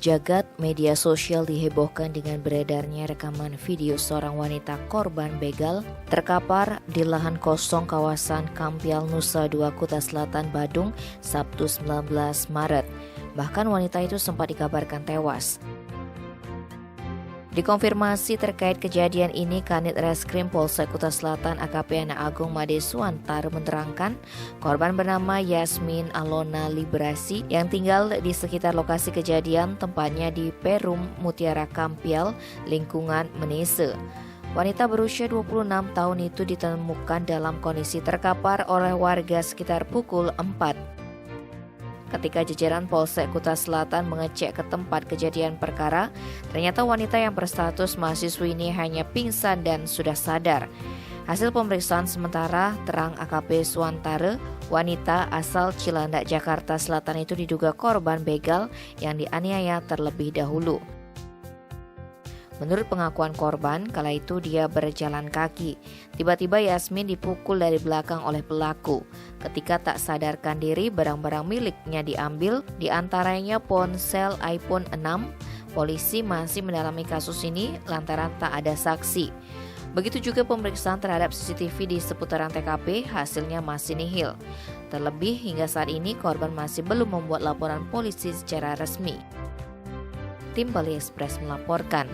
Jagat media sosial dihebohkan dengan beredarnya rekaman video seorang wanita korban begal terkapar di lahan kosong kawasan Kampial Nusa Dua Kuta Selatan, Badung, Sabtu 19 Maret. Bahkan wanita itu sempat dikabarkan tewas. Dikonfirmasi terkait kejadian ini, Kanit Reskrim Polsek Kuta Selatan AKP Ana Agung Made Suwantar menerangkan korban bernama Yasmin Alona Liberasi yang tinggal di sekitar lokasi kejadian, tempatnya di Perum Mutiara Kampial, lingkungan Menese. Wanita berusia 26 tahun itu ditemukan dalam kondisi terkapar oleh warga sekitar pukul 4. Ketika jajaran Polsek Kuta Selatan mengecek ke tempat kejadian perkara, ternyata wanita yang berstatus mahasiswi ini hanya pingsan dan sudah sadar. Hasil pemeriksaan sementara terang AKP Suwantare, wanita asal Cilandak, Jakarta Selatan itu diduga korban begal yang dianiaya terlebih dahulu. Menurut pengakuan korban, kala itu dia berjalan kaki. Tiba-tiba Yasmin dipukul dari belakang oleh pelaku. Ketika tak sadarkan diri, barang-barang miliknya diambil, diantaranya ponsel iPhone 6. Polisi masih mendalami kasus ini lantaran tak ada saksi. Begitu juga pemeriksaan terhadap CCTV di seputaran TKP, hasilnya masih nihil. Terlebih hingga saat ini korban masih belum membuat laporan polisi secara resmi. Tim Bali Express melaporkan.